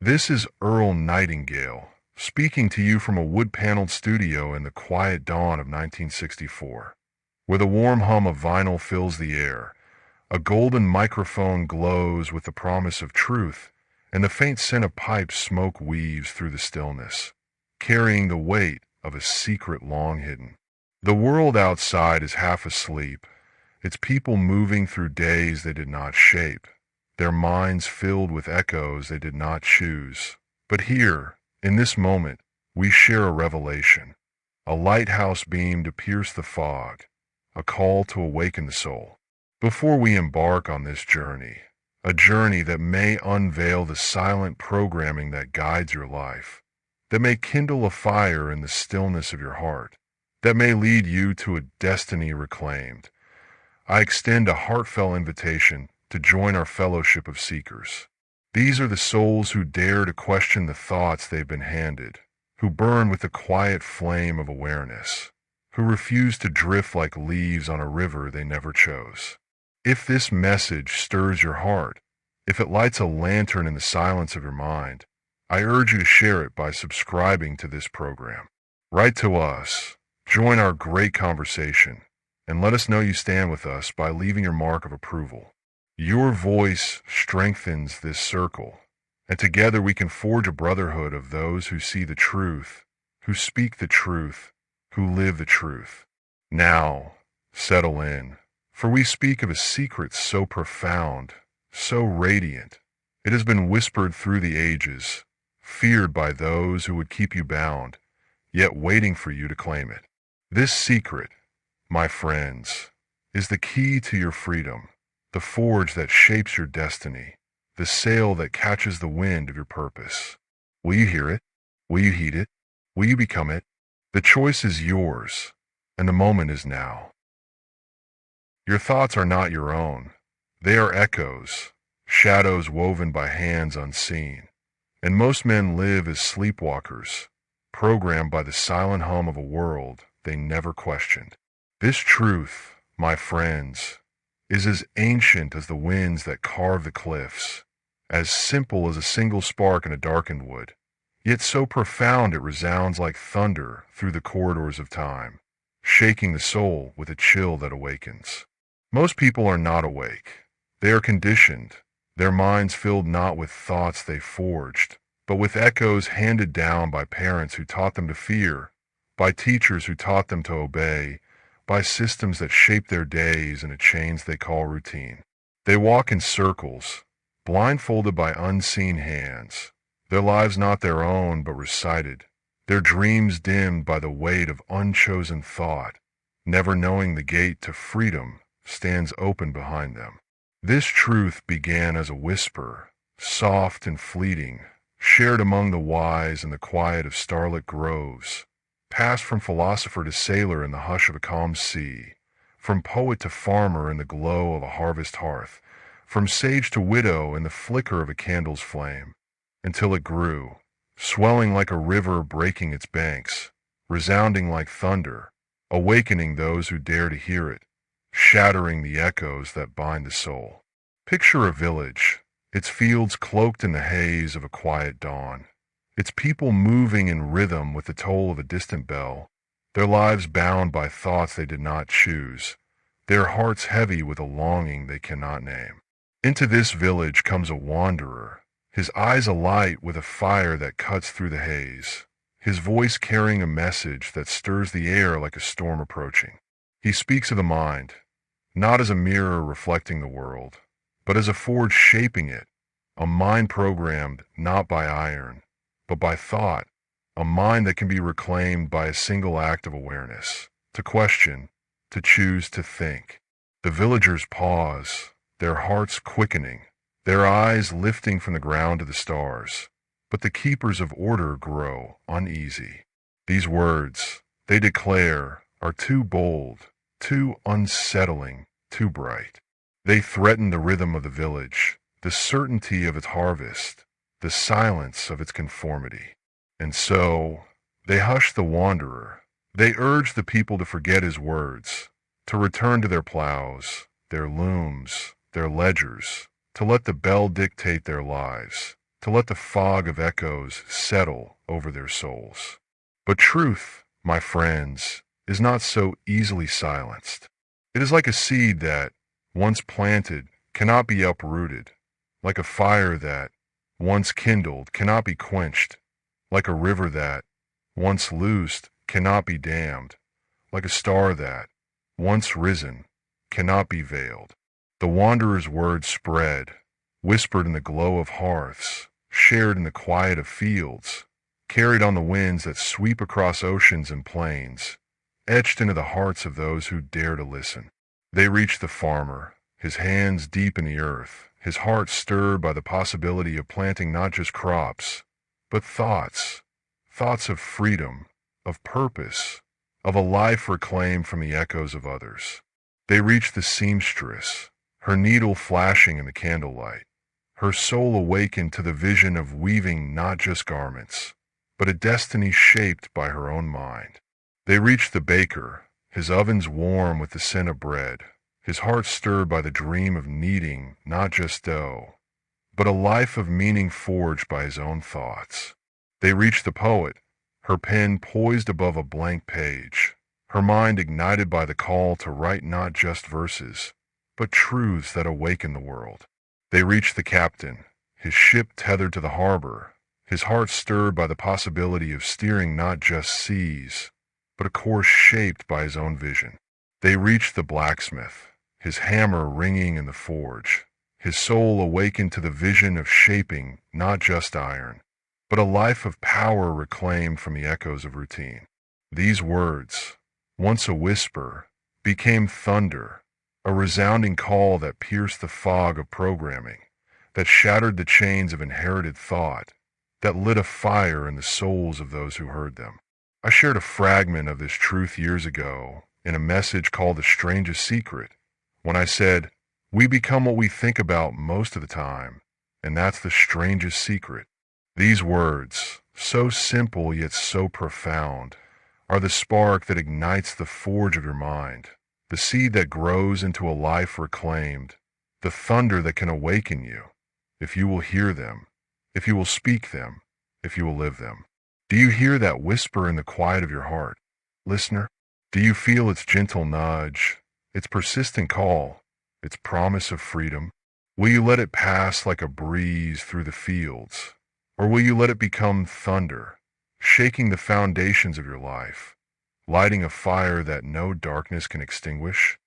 This is Earl Nightingale, speaking to you from a wood-paneled studio in the quiet dawn of 1964, where the warm hum of vinyl fills the air, a golden microphone glows with the promise of truth, and the faint scent of pipe smoke weaves through the stillness, carrying the weight of a secret long hidden. The world outside is half asleep, its people moving through days they did not shape, their minds filled with echoes they did not choose. But here, in this moment, we share a revelation, a lighthouse beam to pierce the fog, a call to awaken the soul. Before we embark on this journey, a journey that may unveil the silent programming that guides your life, that may kindle a fire in the stillness of your heart, that may lead you to a destiny reclaimed, I extend a heartfelt invitation to join our fellowship of seekers. These are the souls who dare to question the thoughts they've been handed, who burn with the quiet flame of awareness, who refuse to drift like leaves on a river they never chose. If this message stirs your heart, if it lights a lantern in the silence of your mind, I urge you to share it by subscribing to this program. Write to us, join our great conversation, and let us know you stand with us by leaving your mark of approval. Your voice strengthens this circle, and together we can forge a brotherhood of those who see the truth, who speak the truth, who live the truth. Now, settle in, for we speak of a secret so profound, so radiant. It has been whispered through the ages, feared by those who would keep you bound, yet waiting for you to claim it. This secret, my friends, is the key to your freedom, the forge that shapes your destiny, the sail that catches the wind of your purpose. Will you hear it? Will you heed it? Will you become it? The choice is yours, and the moment is now. Your thoughts are not your own. They are echoes, shadows woven by hands unseen. And most men live as sleepwalkers, programmed by the silent hum of a world they never questioned. This truth, my friends, is as ancient as the winds that carve the cliffs, as simple as a single spark in a darkened wood, yet so profound it resounds like thunder through the corridors of time, shaking the soul with a chill that awakens. Most people are not awake. They are conditioned, their minds filled not with thoughts they forged, but with echoes handed down by parents who taught them to fear, by teachers who taught them to obey, by systems that shape their days in a chains they call routine. They walk in circles, blindfolded by unseen hands, their lives not their own but recited, their dreams dimmed by the weight of unchosen thought, never knowing the gate to freedom stands open behind them. This truth began as a whisper, soft and fleeting, shared among the wise in the quiet of starlit groves, passed from philosopher to sailor in the hush of a calm sea, from poet to farmer in the glow of a harvest hearth, from sage to widow in the flicker of a candle's flame, until it grew, swelling like a river breaking its banks, resounding like thunder, awakening those who dare to hear it, shattering the echoes that bind the soul. Picture a village, its fields cloaked in the haze of a quiet dawn, its people moving in rhythm with the toll of a distant bell, their lives bound by thoughts they did not choose, their hearts heavy with a longing they cannot name. Into this village comes a wanderer, his eyes alight with a fire that cuts through the haze, his voice carrying a message that stirs the air like a storm approaching. He speaks of the mind, not as a mirror reflecting the world, but as a forge shaping it, a mind programmed not by iron, but by thought, a mind that can be reclaimed by a single act of awareness, to question, to choose to think. The villagers pause, their hearts quickening, their eyes lifting from the ground to the stars, but the keepers of order grow uneasy. These words, they declare, are too bold, too unsettling, too bright. They threaten the rhythm of the village, the certainty of its harvest, the silence of its conformity. And so, they hush the wanderer. They urge the people to forget his words, to return to their plows, their looms, their ledgers, to let the bell dictate their lives, to let the fog of echoes settle over their souls. But truth, my friends, is not so easily silenced. It is like a seed that, once planted, cannot be uprooted, like a fire that, once kindled, cannot be quenched, like a river that, once loosed, cannot be dammed, like a star that, once risen, cannot be veiled. The wanderer's words spread, whispered in the glow of hearths, shared in the quiet of fields, carried on the winds that sweep across oceans and plains, etched into the hearts of those who dare to listen. They reach the farmer, his hands deep in the earth, his heart stirred by the possibility of planting not just crops, but thoughts of freedom, of purpose, of a life reclaimed from the echoes of others. They reach the seamstress, her needle flashing in the candlelight, her soul awakened to the vision of weaving not just garments, but a destiny shaped by her own mind. They reach the baker, his ovens warm with the scent of bread, his heart stirred by the dream of kneading not just dough, but a life of meaning forged by his own thoughts. They reach the poet, her pen poised above a blank page, her mind ignited by the call to write not just verses, but truths that awaken the world. They reach the captain, his ship tethered to the harbor, his heart stirred by the possibility of steering not just seas, but a course shaped by his own vision. They reach the blacksmith, his hammer ringing in the forge, his soul awakened to the vision of shaping not just iron, but a life of power reclaimed from the echoes of routine. These words, once a whisper, became thunder, a resounding call that pierced the fog of programming, that shattered the chains of inherited thought, that lit a fire in the souls of those who heard them. I shared a fragment of this truth years ago in a message called The Strangest Secret, when I said, we become what we think about most of the time, and that's the strangest secret. These words, so simple yet so profound, are the spark that ignites the forge of your mind, the seed that grows into a life reclaimed, the thunder that can awaken you, if you will hear them, if you will speak them, if you will live them. Do you hear that whisper in the quiet of your heart, listener? Do you feel its gentle nudge, its persistent call, its promise of freedom? Will you let it pass like a breeze through the fields? Or will you let it become thunder, shaking the foundations of your life, lighting a fire that no darkness can extinguish?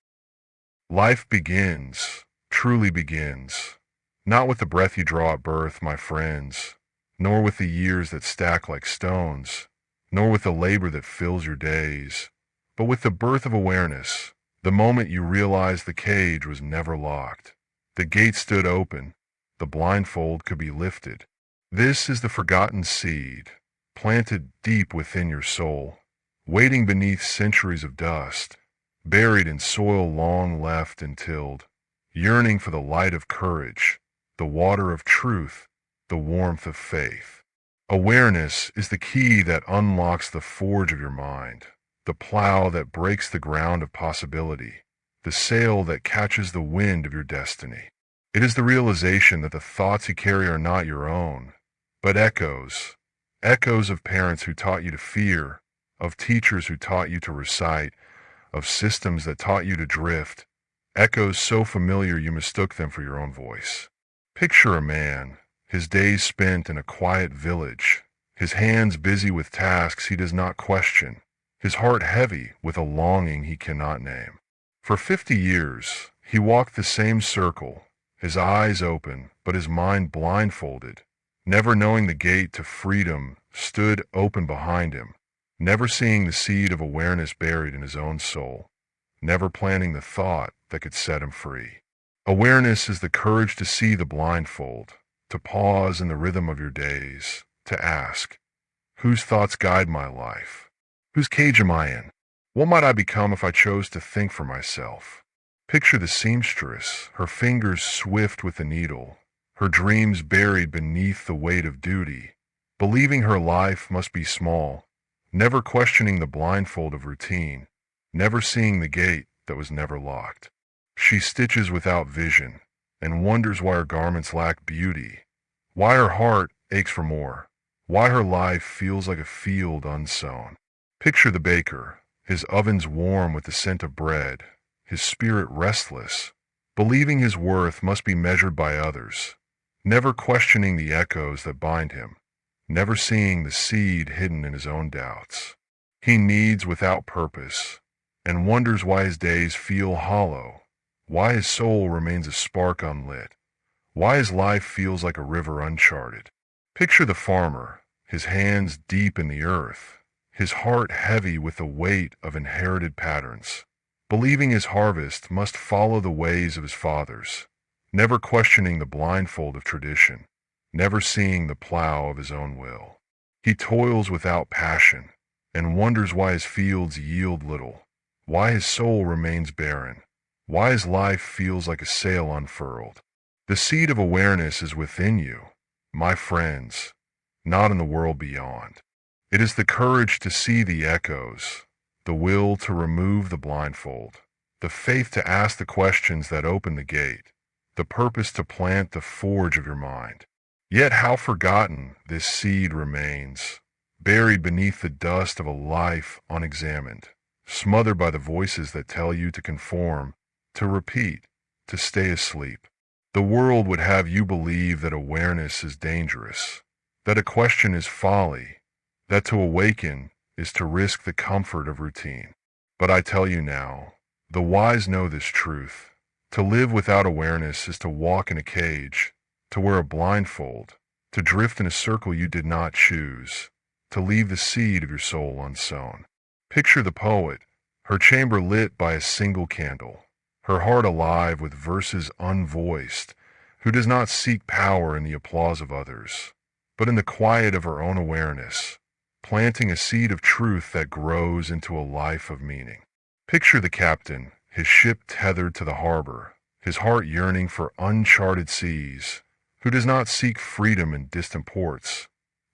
Life begins, truly begins, not with the breath you draw at birth, my friends, nor with the years that stack like stones, nor with the labor that fills your days, but with the birth of awareness, the moment you realize the cage was never locked, the gate stood open, the blindfold could be lifted. This is the forgotten seed, planted deep within your soul, waiting beneath centuries of dust, buried in soil long left and tilled, yearning for the light of courage, the water of truth, the warmth of faith. Awareness is the key that unlocks the forge of your mind, the plow that breaks the ground of possibility, the sail that catches the wind of your destiny. It is the realization that the thoughts you carry are not your own, but echoes of parents who taught you to fear, of teachers who taught you to recite, of systems that taught you to drift, echoes so familiar you mistook them for your own voice. Picture a man, his days spent in a quiet village, his hands busy with tasks he does not question, his heart heavy with a longing he cannot name. For 50 years, he walked the same circle, his eyes open, but his mind blindfolded, never knowing the gate to freedom stood open behind him, never seeing the seed of awareness buried in his own soul, never planting the thought that could set him free. Awareness is the courage to see the blindfold, to pause in the rhythm of your days, to ask, whose thoughts guide my life? Whose cage am I in? What might I become if I chose to think for myself? Picture the seamstress, her fingers swift with the needle, her dreams buried beneath the weight of duty, believing her life must be small, never questioning the blindfold of routine, never seeing the gate that was never locked. She stitches without vision, and wonders why her garments lack beauty, why her heart aches for more, why her life feels like a field unsown. Picture the baker, his ovens warm with the scent of bread, his spirit restless, believing his worth must be measured by others, never questioning the echoes that bind him, never seeing the seed hidden in his own doubts. He kneads without purpose, and wonders why his days feel hollow, why his soul remains a spark unlit, why his life feels like a river uncharted. Picture the farmer, his hands deep in the earth, his heart heavy with the weight of inherited patterns, believing his harvest must follow the ways of his fathers, never questioning the blindfold of tradition, never seeing the plow of his own will. He toils without passion, and wonders why his fields yield little, why his soul remains barren, why his life feels like a sail unfurled. The seed of awareness is within you, my friends, not in the world beyond. It is the courage to see the echoes, the will to remove the blindfold, the faith to ask the questions that open the gate, the purpose to plant the forge of your mind. Yet how forgotten this seed remains, buried beneath the dust of a life unexamined, smothered by the voices that tell you to conform, to repeat, to stay asleep. The world would have you believe that awareness is dangerous, that a question is folly, that to awaken is to risk the comfort of routine. But I tell you now, the wise know this truth. To live without awareness is to walk in a cage, to wear a blindfold, to drift in a circle you did not choose, to leave the seed of your soul unsown. Picture the poet, her chamber lit by a single candle, her heart alive with verses unvoiced, who does not seek power in the applause of others, but in the quiet of her own awareness, planting a seed of truth that grows into a life of meaning. Picture the captain, his ship tethered to the harbor, his heart yearning for uncharted seas, who does not seek freedom in distant ports,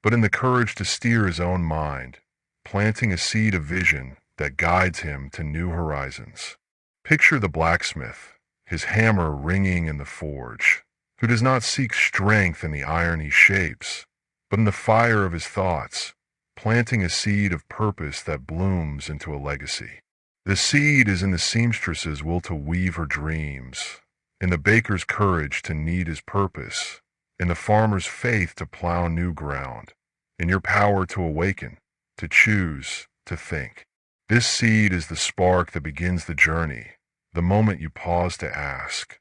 but in the courage to steer his own mind, planting a seed of vision that guides him to new horizons. Picture the blacksmith, his hammer ringing in the forge, who does not seek strength in the iron he shapes, but in the fire of his thoughts, planting a seed of purpose that blooms into a legacy. The seed is in the seamstress's will to weave her dreams, in the baker's courage to knead his purpose, in the farmer's faith to plow new ground, in your power to awaken, to choose, to think. This seed is the spark that begins the journey, the moment you pause to ask,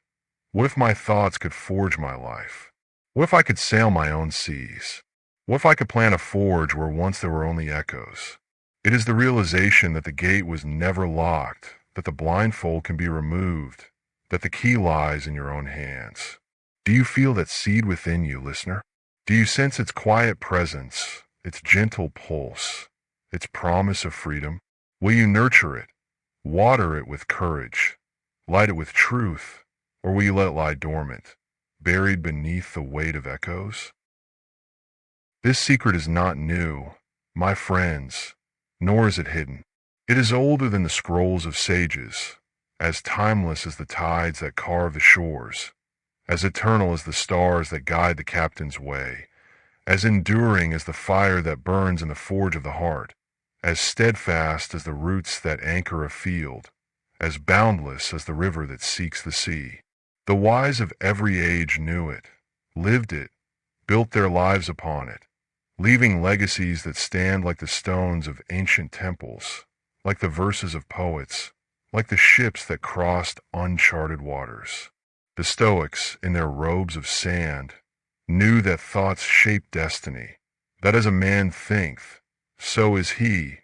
what if my thoughts could forge my life? What if I could sail my own seas? What if I could plant a forge where once there were only echoes? It is the realization that the gate was never locked, that the blindfold can be removed, that the key lies in your own hands. Do you feel that seed within you, listener? Do you sense its quiet presence, its gentle pulse, its promise of freedom? Will you nurture it, water it with courage, light it with truth, or will you let it lie dormant, buried beneath the weight of echoes? This secret is not new, my friends, nor is it hidden. It is older than the scrolls of sages, as timeless as the tides that carve the shores, as eternal as the stars that guide the captain's way, as enduring as the fire that burns in the forge of the heart, as steadfast as the roots that anchor a field, as boundless as the river that seeks the sea. The wise of every age knew it, lived it, built their lives upon it, leaving legacies that stand like the stones of ancient temples, like the verses of poets, like the ships that crossed uncharted waters. The Stoics, in their robes of sand, knew that thoughts shape destiny, that as a man thinketh, so is he,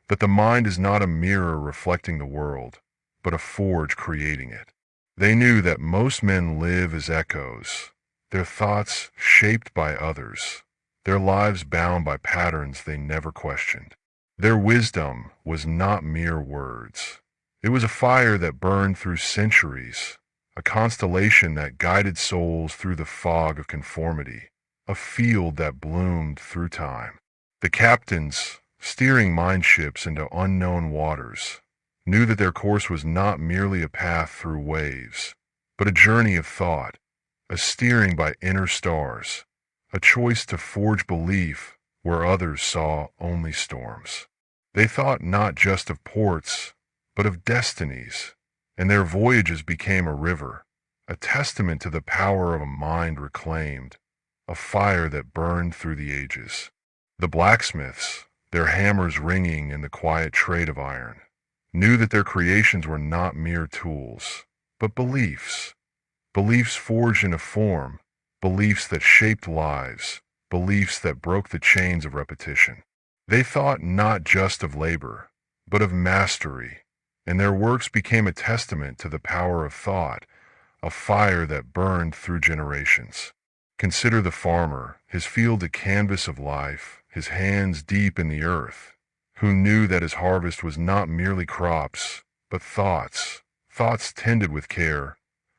that the mind is not a mirror reflecting the world, but a forge creating it. They knew that most men live as echoes, their thoughts shaped by others, their lives bound by patterns they never questioned. Their wisdom was not mere words. It was a fire that burned through centuries, a constellation that guided souls through the fog of conformity, a field that bloomed through time. The captains, steering mine ships into unknown waters, knew that their course was not merely a path through waves, but a journey of thought, a steering by inner stars, a choice to forge belief where others saw only storms. They thought not just of ports, but of destinies, and their voyages became a river, a testament to the power of a mind reclaimed, a fire that burned through the ages. The blacksmiths, their hammers ringing in the quiet trade of iron, knew that their creations were not mere tools, but beliefs, beliefs forged in a form, beliefs that shaped lives, beliefs that broke the chains of repetition. They thought not just of labor, but of mastery, and their works became a testament to the power of thought, a fire that burned through generations. Consider the farmer, his field a canvas of life, his hands deep in the earth, who knew that his harvest was not merely crops, but thoughts, thoughts tended with care,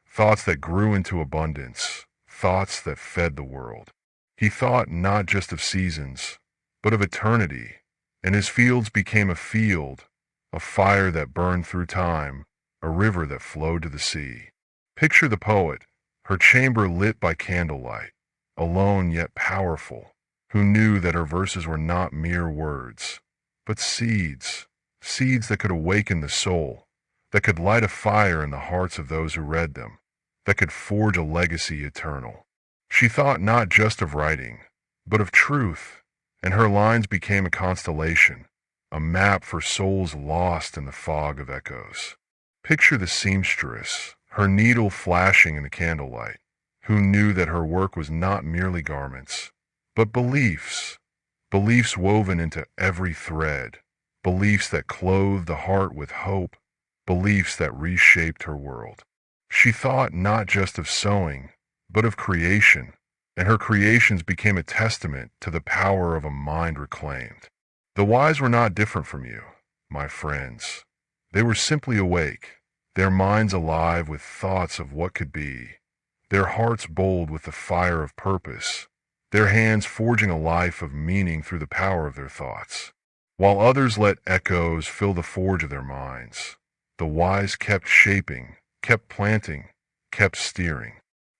thoughts that grew into abundance, thoughts that fed the world. He thought not just of seasons, but of eternity, and his fields became a field, a fire that burned through time, a river that flowed to the sea. Picture the poet, her chamber lit by candlelight, alone yet powerful, who knew that her verses were not mere words, but seeds, seeds that could awaken the soul, that could light a fire in the hearts of those who read them, that could forge a legacy eternal. She thought not just of writing, but of truth, and her lines became a constellation, a map for souls lost in the fog of echoes. Picture the seamstress, her needle flashing in the candlelight, who knew that her work was not merely garments, but beliefs, beliefs woven into every thread, beliefs that clothed the heart with hope, beliefs that reshaped her world. She thought not just of sewing, but of creation, and her creations became a testament to the power of a mind reclaimed. The wise were not different from you, my friends. They were simply awake, their minds alive with thoughts of what could be, their hearts bold with the fire of purpose, their hands forging a life of meaning through the power of their thoughts. While others let echoes fill the forge of their minds, the wise kept shaping, kept planting, kept steering.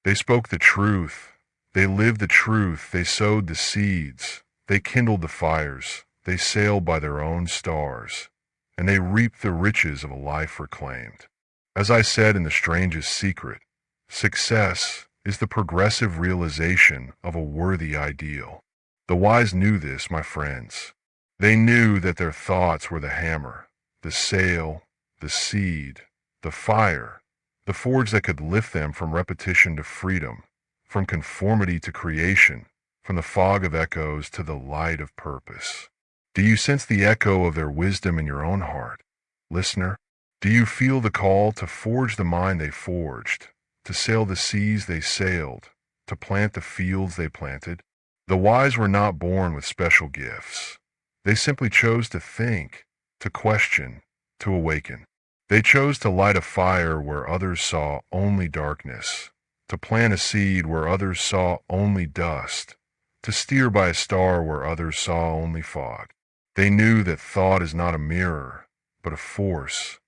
They spoke the truth, they lived the truth, they sowed the seeds, they kindled the fires, they sailed by their own stars, and they reaped the riches of a life reclaimed. As I said in The Strangest Secret, success is the progressive realization of a worthy ideal. The wise knew this, my friends. They knew that their thoughts were the hammer, the sail, the seed, the fire, the forge that could lift them from repetition to freedom, from conformity to creation, from the fog of echoes to the light of purpose. Do you sense the echo of their wisdom in your own heart, listener? Do you feel the call to forge the mind they forged, to sail the seas they sailed, to plant the fields they planted? The wise were not born with special gifts. They simply chose to think, to question, to awaken. They chose to light a fire where others saw only darkness, to plant a seed where others saw only dust, to steer by a star where others saw only fog. They knew that thought is not a mirror, but a force,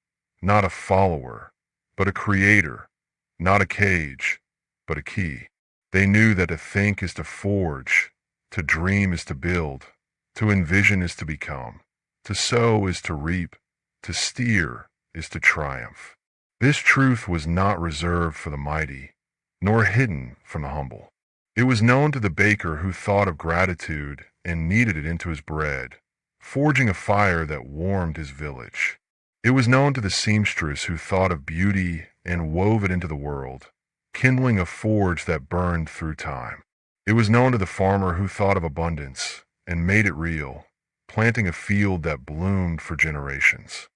not a follower, but a creator, not a cage, but a key. They knew that to think is to forge, to dream is to build, to envision is to become, to sow is to reap, to steer is to triumph. This truth was not reserved for the mighty, nor hidden from the humble. It was known to the baker who thought of gratitude and kneaded it into his bread, forging a fire that warmed his village. It was known to the seamstress who thought of beauty and wove it into the world, kindling a forge that burned through time. It was known to the farmer who thought of abundance and made it real, planting a field that bloomed for generations.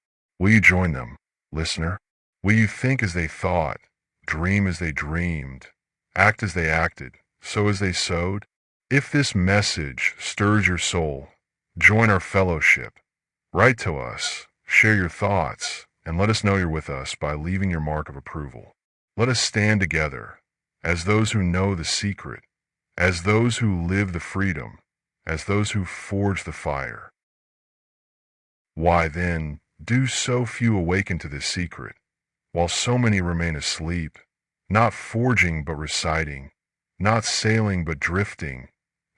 Will you join them, listener? Will you think as they thought, dream as they dreamed, act as they acted, sow as they sowed? If this message stirs your soul, join our fellowship. Write to us, share your thoughts, and let us know you're with us by leaving your mark of approval. Let us stand together as those who know the secret, as those who live the freedom, as those who forge the fire. Why then, do so few awaken to this secret, while so many remain asleep, not forging but reciting, not sailing but drifting,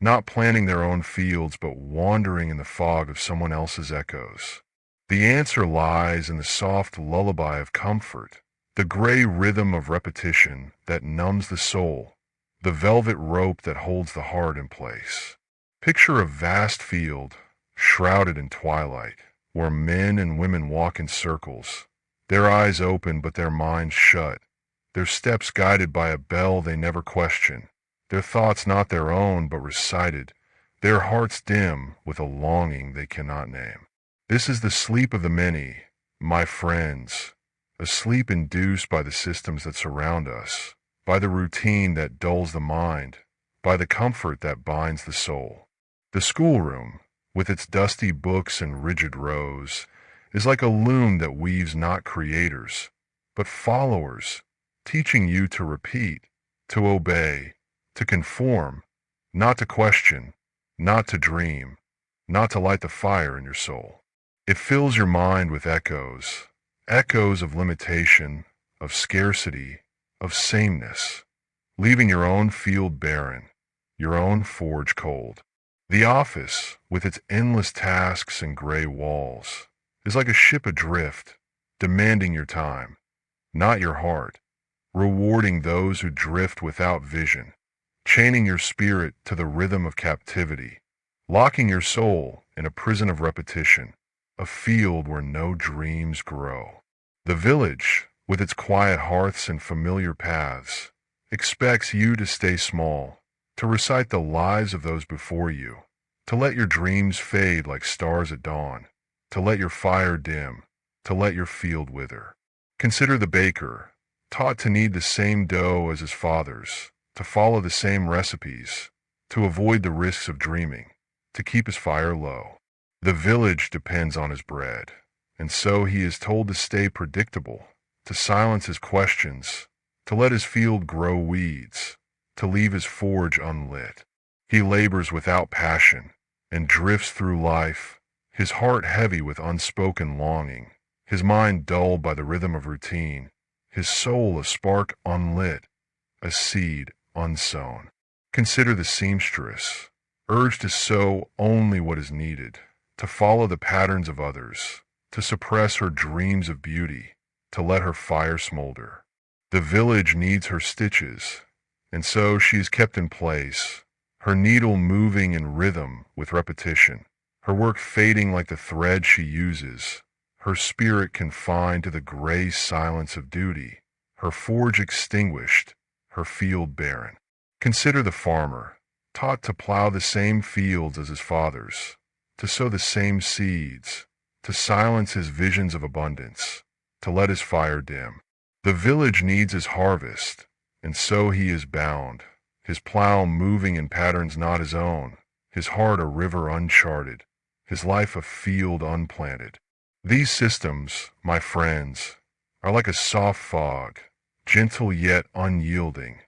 not planting their own fields but wandering in the fog of someone else's echoes. The answer lies in the soft lullaby of comfort, the gray rhythm of repetition that numbs the soul, the velvet rope that holds the heart in place. Picture a vast field, shrouded in twilight, where men and women walk in circles, their eyes open but their minds shut, their steps guided by a bell they never question, their thoughts not their own but recited, their hearts dim with a longing they cannot name. This is the sleep of the many, my friends, a sleep induced by the systems that surround us, by the routine that dulls the mind, by the comfort that binds the soul. The schoolroom, with its dusty books and rigid rows, is like a loom that weaves not creators, but followers, teaching you to repeat, to obey, to conform, not to question, not to dream, not to light the fire in your soul. It fills your mind with echoes, echoes of limitation, of scarcity, of sameness, leaving your own field barren, your own forge cold. The office, with its endless tasks and gray walls, is like a ship adrift, demanding your time, not your heart, rewarding those who drift without vision, chaining your spirit to the rhythm of captivity, locking your soul in a prison of repetition, a field where no dreams grow. The village, with its quiet hearths and familiar paths, expects you to stay small, to recite the lives of those before you, to let your dreams fade like stars at dawn, to let your fire dim, to let your field wither. Consider the baker, taught to knead the same dough as his fathers, to follow the same recipes, to avoid the risks of dreaming, to keep his fire low. The village depends on his bread, and so he is told to stay predictable, to silence his questions, to let his field grow weeds, to leave his forge unlit. He labors without passion and drifts through life, his heart heavy with unspoken longing, his mind dulled by the rhythm of routine, his soul a spark unlit, a seed unsown. Consider the seamstress, urged to sew only what is needed, to follow the patterns of others, to suppress her dreams of beauty, to let her fire smolder. The village needs her stitches, and so she is kept in place, her needle moving in rhythm with repetition, her work fading like the thread she uses, her spirit confined to the gray silence of duty, her forge extinguished, her field barren. Consider the farmer, taught to plow the same fields as his fathers, to sow the same seeds, to silence his visions of abundance, to let his fire dim. The village needs his harvest, and so he is bound, his plow moving in patterns not his own, his heart a river uncharted, his life a field unplanted. These systems, my friends, are like a soft fog, gentle yet unyielding,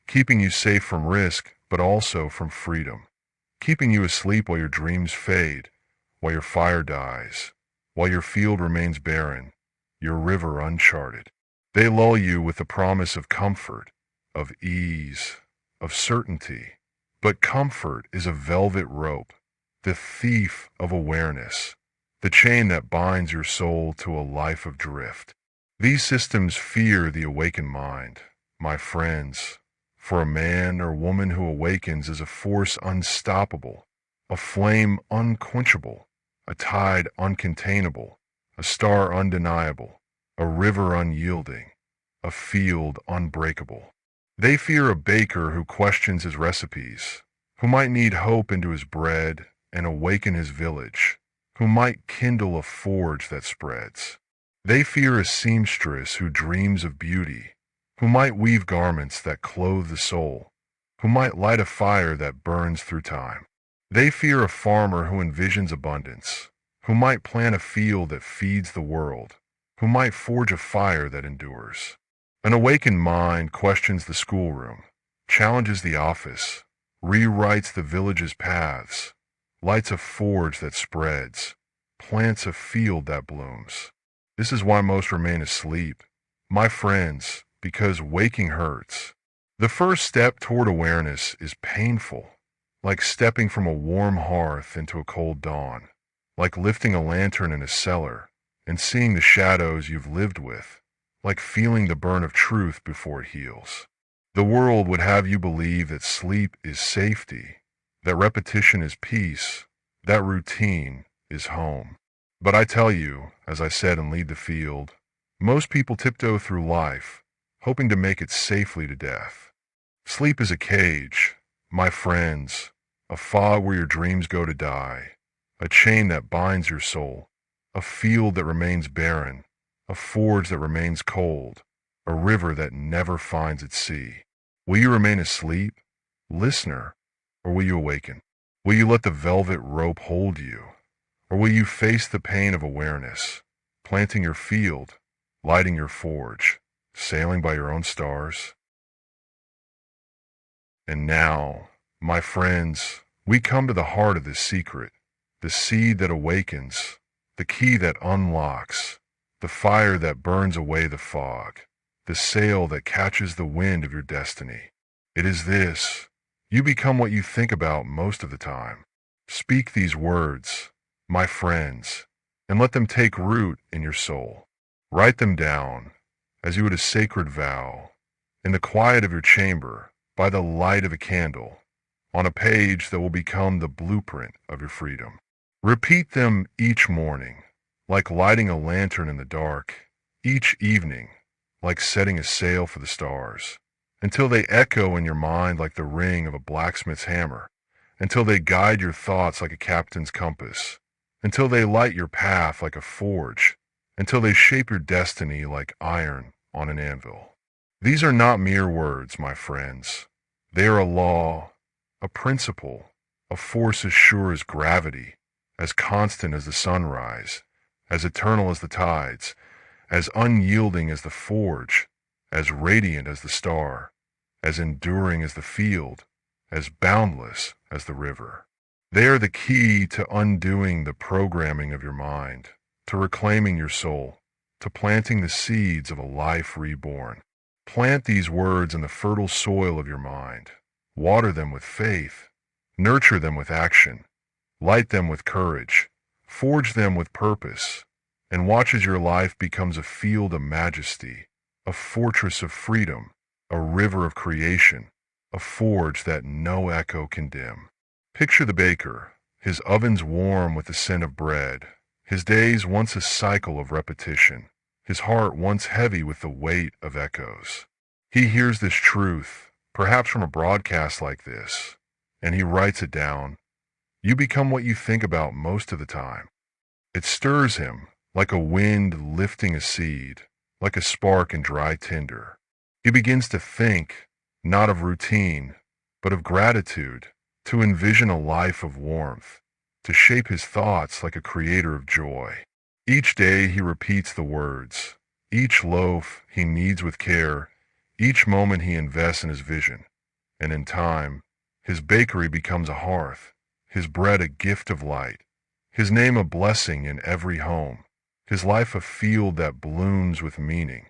keeping you safe from risk but also from freedom, keeping you asleep while your dreams fade, while your fire dies, while your field remains barren, your river uncharted. They lull you with the promise of comfort, of ease, of certainty. But comfort is a velvet rope, the thief of awareness, the chain that binds your soul to a life of drift. These systems fear the awakened mind, my friends, for a man or woman who awakens is a force unstoppable, a flame unquenchable, a tide uncontainable, a star undeniable, a river unyielding, a field unbreakable. They fear a baker who questions his recipes, who might knead hope into his bread and awaken his village, who might kindle a forge that spreads. They fear a seamstress who dreams of beauty, who might weave garments that clothe the soul, who might light a fire that burns through time. They fear a farmer who envisions abundance, who might plant a field that feeds the world, who might forge a fire that endures. An awakened mind questions the schoolroom, challenges the office, rewrites the village's paths, lights a forge that spreads, plants a field that blooms. This is why most remain asleep, my friends, because waking hurts. The first step toward awareness is painful. like stepping from a warm hearth into a cold dawn, like lifting a lantern in a cellar and seeing the shadows you've lived with, like feeling the burn of truth before it heals. The world would have you believe that sleep is safety, that repetition is peace, that routine is home. But I tell you, as I said in Lead the Field, most people tiptoe through life, hoping to make it safely to death. Sleep is a cage, my friends, a fog where your dreams go to die, a chain that binds your soul, a field that remains barren, a forge that remains cold, a river that never finds its sea. Will you remain asleep, listener, or will you awaken? Will you let the velvet rope hold you, or will you face the pain of awareness, planting your field, lighting your forge, sailing by your own stars? And now, my friends, we come to the heart of this secret, the seed that awakens, the key that unlocks, the fire that burns away the fog, the sail that catches the wind of your destiny. It is this: you become what you think about most of the time. Speak these words, my friends, and let them take root in your soul. Write them down, as you would a sacred vow, in the quiet of your chamber, by the light of a candle, on a page that will become the blueprint of your freedom. Repeat them each morning, like lighting a lantern in the dark, each evening, like setting a sail for the stars, until they echo in your mind like the ring of a blacksmith's hammer, until they guide your thoughts like a captain's compass, until they light your path like a forge, until they shape your destiny like iron on an anvil. These are not mere words, my friends. They are a law, a principle, a force as sure as gravity, as constant as the sunrise, as eternal as the tides, as unyielding as the forge, as radiant as the star, as enduring as the field, as boundless as the river. They are the key to undoing the programming of your mind, to reclaiming your soul, to planting the seeds of a life reborn. Plant these words in the fertile soil of your mind. Water them with faith. Nurture them with action. Light them with courage. Forge them with purpose. And watch as your life becomes a field of majesty, a fortress of freedom, a river of creation, a forge that no echo can dim. Picture the baker, his ovens warm with the scent of bread, his days once a cycle of repetition, his heart once heavy with the weight of echoes. He hears this truth, perhaps from a broadcast like this, and he writes it down. You become what you think about most of the time. It stirs him, like a wind lifting a seed, like a spark in dry tinder. He begins to think, not of routine, but of gratitude, to envision a life of warmth, to shape his thoughts like a creator of joy. Each day he repeats the words. Each loaf he kneads with care. Each moment he invests in his vision. And in time, his bakery becomes a hearth, his bread a gift of light, his name a blessing in every home, his life a field that blooms with meaning,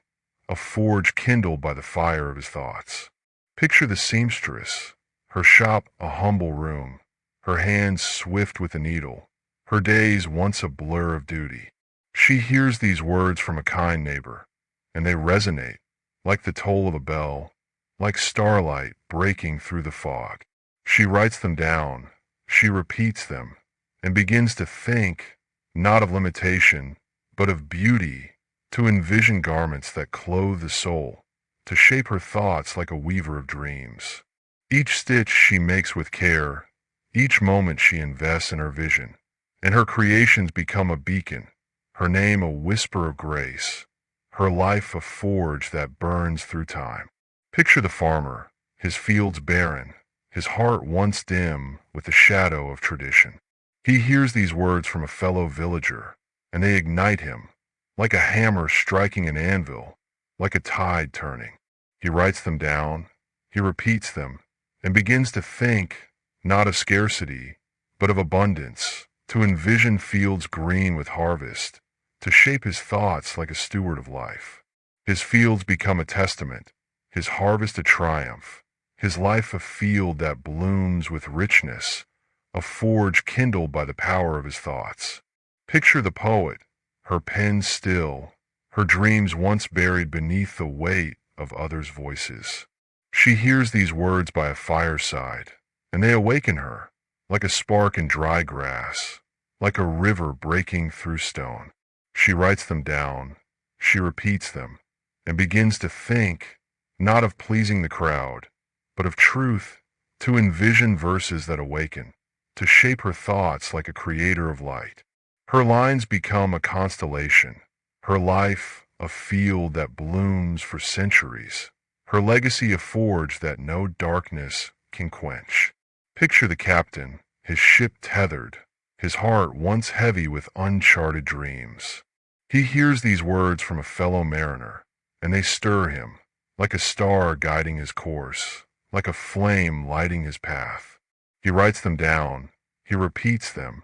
a forge kindled by the fire of his thoughts. Picture the seamstress, her shop a humble room, her hands swift with the needle, her days once a blur of duty. She hears these words from a kind neighbor, and they resonate, like the toll of a bell, like starlight breaking through the fog. She writes them down, she repeats them, and begins to think, not of limitation, but of beauty, to envision garments that clothe the soul, to shape her thoughts like a weaver of dreams. Each stitch she makes with care, each moment she invests in her vision, and her creations become a beacon, her name a whisper of grace, her life a forge that burns through time. Picture the farmer, his fields barren, his heart once dim with the shadow of tradition. He hears these words from a fellow villager, and they ignite him, like a hammer striking an anvil, like a tide turning. He writes them down, he repeats them, and begins to think, not of scarcity, but of abundance, to envision fields green with harvest, to shape his thoughts like a steward of life. His fields become a testament, his harvest a triumph, his life a field that blooms with richness, a forge kindled by the power of his thoughts. Picture the poet, her pen still, her dreams once buried beneath the weight of others' voices. She hears these words by a fireside, and they awaken her, like a spark in dry grass, like a river breaking through stone. She writes them down, she repeats them, and begins to think, not of pleasing the crowd, but of truth, to envision verses that awaken, to shape her thoughts like a creator of light. Her lines become a constellation, her life a field that blooms for centuries, her legacy a forge that no darkness can quench. Picture the captain, his ship tethered, his heart once heavy with uncharted dreams. He hears these words from a fellow mariner, and they stir him, like a star guiding his course, like a flame lighting his path. He writes them down, he repeats them,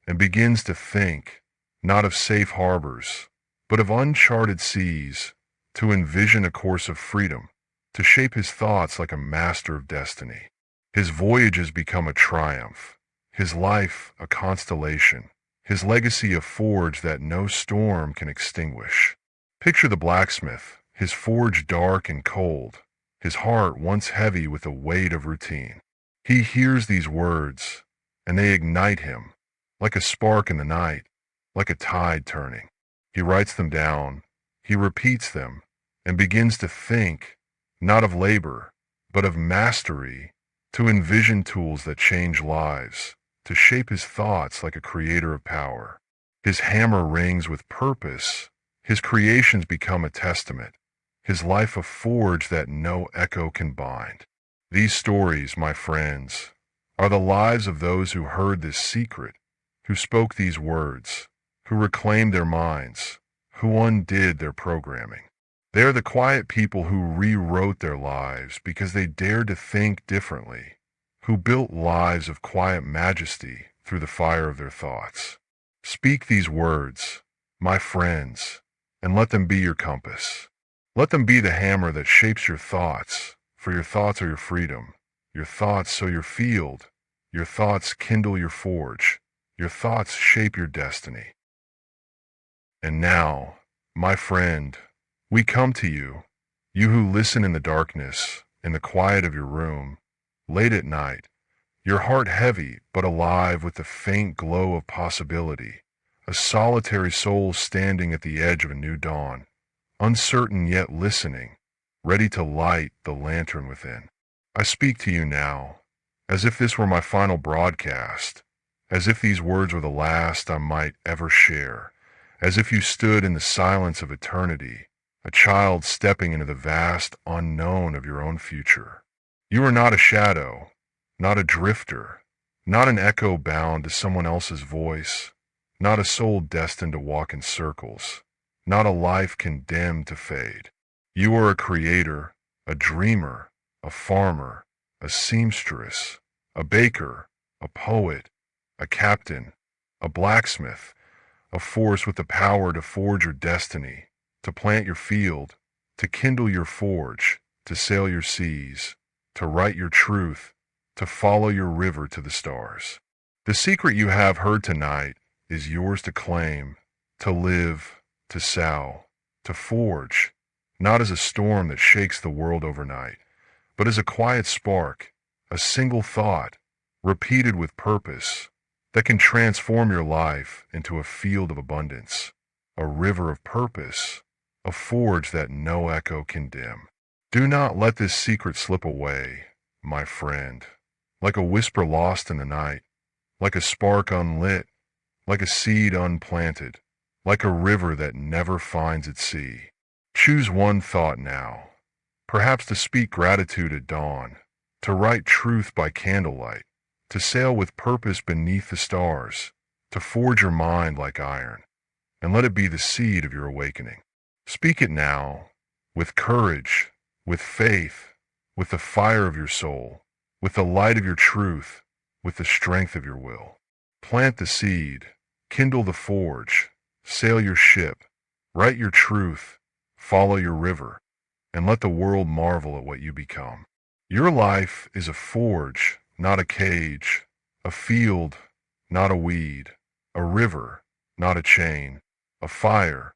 and begins to think, not of safe harbors, but of uncharted seas, to envision a course of freedom, to shape his thoughts like a master of destiny. His voyages become a triumph, his life a constellation, his legacy a forge that no storm can extinguish. Picture the blacksmith, his forge dark and cold, his heart once heavy with the weight of routine. He hears these words, and they ignite him, like a spark in the night, like a tide turning. He writes them down, he repeats them, and begins to think, not of labor, but of mastery, to envision tools that change lives, to shape his thoughts like a creator of power. His hammer rings with purpose, his creations become a testament, his life a forge that no echo can bind. These stories, my friends, are the lives of those who heard this secret, who spoke these words, who reclaimed their minds, who undid their programming. They are the quiet people who rewrote their lives because they dared to think differently, who built lives of quiet majesty through the fire of their thoughts. Speak these words, my friends, and let them be your compass. Let them be the hammer that shapes your thoughts, for your thoughts are your freedom. Your thoughts sow your field. Your thoughts kindle your forge. Your thoughts shape your destiny. And now, my friend, we come to you, you who listen in the darkness, in the quiet of your room, late at night, your heart heavy but alive with the faint glow of possibility, a solitary soul standing at the edge of a new dawn, uncertain yet listening, ready to light the lantern within. I speak to you now, as if this were my final broadcast, as if these words were the last I might ever share, as if you stood in the silence of eternity, a child stepping into the vast unknown of your own future. You are not a shadow, not a drifter, not an echo bound to someone else's voice, not a soul destined to walk in circles, not a life condemned to fade. You are a creator, a dreamer, a farmer, a seamstress, a baker, a poet, a captain, a blacksmith, a force with the power to forge your destiny, to plant your field, to kindle your forge, to sail your seas, to write your truth, to follow your river to the stars. The secret you have heard tonight is yours to claim, to live, to sow, to forge, not as a storm that shakes the world overnight, but as a quiet spark, a single thought, repeated with purpose, that can transform your life into a field of abundance, a river of purpose, a forge that no echo can dim. Do not let this secret slip away, my friend, like a whisper lost in the night, like a spark unlit, like a seed unplanted, like a river that never finds its sea. Choose one thought now, perhaps to speak gratitude at dawn, to write truth by candlelight, to sail with purpose beneath the stars, to forge your mind like iron, and let it be the seed of your awakening. Speak it now, with courage, with faith, with the fire of your soul, with the light of your truth, with the strength of your will. Plant the seed, kindle the forge, sail your ship, write your truth, follow your river, and let the world marvel at what you become. Your life is a forge, not a cage, a field, not a weed, a river, not a chain, a fire,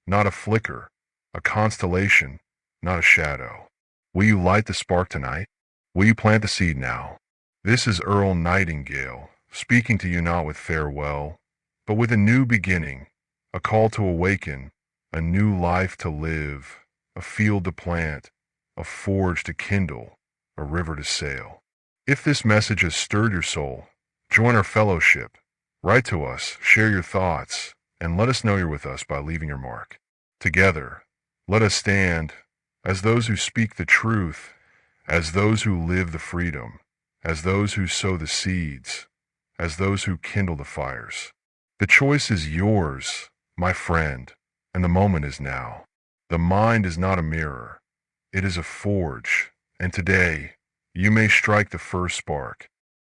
not a flicker, a constellation, not a shadow. Will you light the spark tonight? Will you plant the seed now? This is Earl Nightingale, speaking to you not with farewell, but with a new beginning, a call to awaken, a new life to live, a field to plant, a forge to kindle, a river to sail. If this message has stirred your soul, join our fellowship. Write to us, share your thoughts, and let us know you're with us by leaving your mark. Together, let us stand as those who speak the truth, as those who live the freedom, as those who sow the seeds, as those who kindle the fires. The choice is yours, my friend, and the moment is now. The mind is not a mirror. It is a forge, and today you may strike the first spark.